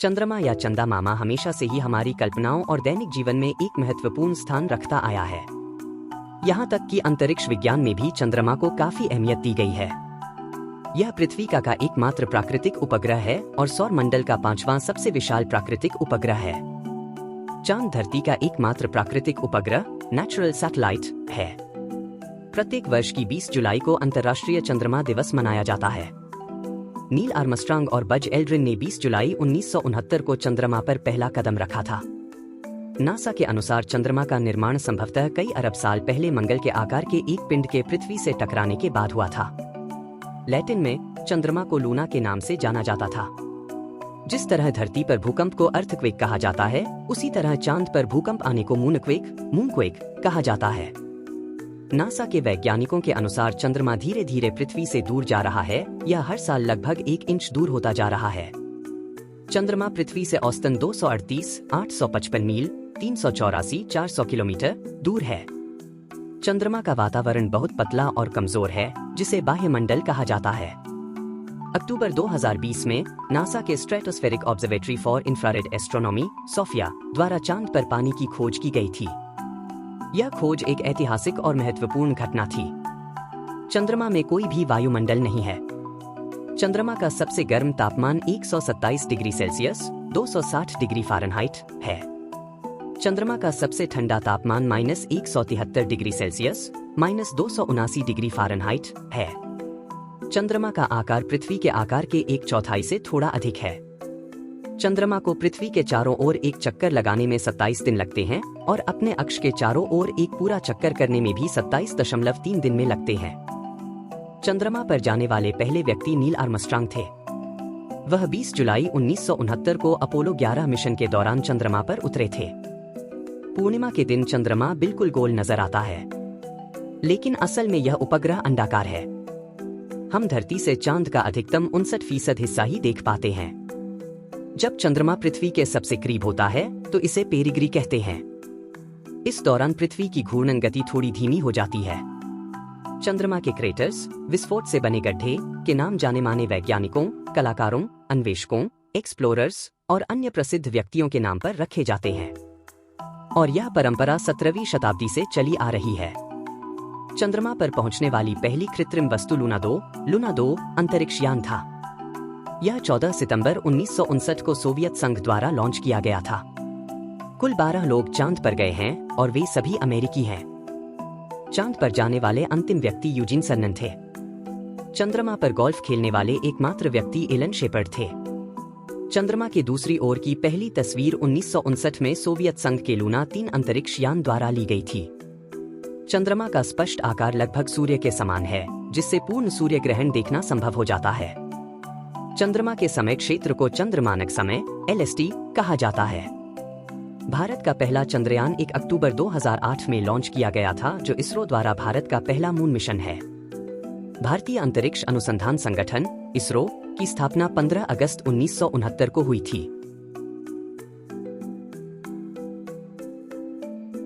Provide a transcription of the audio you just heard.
चंद्रमा या चंदा मामा हमेशा से ही हमारी कल्पनाओं और दैनिक जीवन में एक महत्वपूर्ण स्थान रखता आया है। यहाँ तक कि अंतरिक्ष विज्ञान में भी चंद्रमा को काफी अहमियत दी गई है। यह पृथ्वी का एकमात्र प्राकृतिक उपग्रह है और सौर मंडल का 5वां सबसे विशाल प्राकृतिक उपग्रह है। चांद धरती का एकमात्र प्राकृतिक उपग्रह नेचुरल सैटेलाइट है। प्रत्येक वर्ष की 20 जुलाई को अंतर्राष्ट्रीय चंद्रमा दिवस मनाया जाता है। नील आर्मस्ट्रांग और बज एल्ड्रिन ने 20 जुलाई 1969 को चंद्रमा पर पहला कदम रखा था। नासा के अनुसार चंद्रमा का निर्माण संभवतः कई अरब साल पहले मंगल के आकार के एक पिंड के पृथ्वी से टकराने के बाद हुआ था। लैटिन में चंद्रमा को लूना के नाम से जाना जाता था। जिस तरह धरती पर भूकंप को अर्थक्वेक कहा जाता है, उसी तरह चांद पर भूकंप आने को मूनक्वेक कहा जाता है। नासा के वैज्ञानिकों के अनुसार चंद्रमा धीरे धीरे पृथ्वी से दूर जा रहा है। यह हर साल लगभग 1 इंच दूर होता जा रहा है। चंद्रमा पृथ्वी से औसतन 238,855 मील 384,400 किलोमीटर दूर है। चंद्रमा का वातावरण बहुत पतला और कमजोर है, जिसे बाह्यमंडल कहा जाता है। अक्टूबर 2020 में नासा के Stratospheric Observatory for Infrared Astronomy SOFIA द्वारा चांद पर पानी की खोज की गई थी। यह खोज एक ऐतिहासिक और महत्वपूर्ण घटना थी। चंद्रमा में कोई भी वायुमंडल नहीं है। चंद्रमा का सबसे गर्म तापमान 127 डिग्री सेल्सियस 260 डिग्री फ़ारेनहाइट है। चंद्रमा का सबसे ठंडा तापमान -173 डिग्री सेल्सियस -279 डिग्री फ़ारेनहाइट है। चंद्रमा का आकार पृथ्वी के आकार के 1/4 से थोड़ा अधिक है। चंद्रमा को पृथ्वी के चारों ओर एक चक्कर लगाने में 27 दिन लगते हैं और अपने अक्ष के चारों ओर एक पूरा चक्कर करने में भी 27.3 दिन में लगते हैं। चंद्रमा पर जाने वाले पहले व्यक्ति नील आर्मस्ट्रांग थे। वह 20 जुलाई 1969 को अपोलो 11 मिशन के दौरान चंद्रमा पर उतरे थे। पूर्णिमा के दिन चंद्रमा बिल्कुल गोल नजर आता है, लेकिन असल में यह उपग्रह अंडाकार है। हम धरती से चांद का अधिकतम 59% हिस्सा ही देख पाते हैं। जब चंद्रमा पृथ्वी के सबसे करीब होता है तो इसे पेरिग्री कहते हैं। इस दौरान पृथ्वी की घूर्णन गति थोड़ी धीमी हो जाती है। चंद्रमा के क्रेटर्स, विस्फोट से बने गड्ढे के नाम जाने माने वैज्ञानिकों, कलाकारों, अन्वेषकों, एक्सप्लोरर्स और अन्य प्रसिद्ध व्यक्तियों के नाम पर रखे जाते हैं। और यह परंपरा 17वीं शताब्दी से चली आ रही है। चंद्रमा पर पहुंचने वाली पहली कृत्रिम वस्तु लूना 2 अंतरिक्ष यान था। यह 14 सितंबर 1959 को सोवियत संघ द्वारा लॉन्च किया गया था। कुल 12 लोग चांद पर गए हैं और वे सभी अमेरिकी हैं। चांद पर जाने वाले अंतिम व्यक्ति यूजीन सर्नन थे। चंद्रमा पर गोल्फ खेलने वाले एकमात्र व्यक्ति एलन शेपर्ड थे। चंद्रमा की दूसरी ओर की पहली तस्वीर 1959 में सोवियत संघ के लूना 3 अंतरिक्ष यान द्वारा ली गई थी। चंद्रमा का स्पष्ट आकार लगभग सूर्य के समान है, जिससे पूर्ण सूर्य ग्रहण देखना संभव हो जाता है। चंद्रमा के समय क्षेत्र को चंद्रमानक समय LST कहा जाता है। भारत का पहला चंद्रयान 1 अक्टूबर 2008 में लॉन्च किया गया था, जो इसरो द्वारा भारत का पहला मून मिशन है। भारतीय अंतरिक्ष अनुसंधान संगठन इसरो की स्थापना 15 अगस्त 1969 को हुई थी।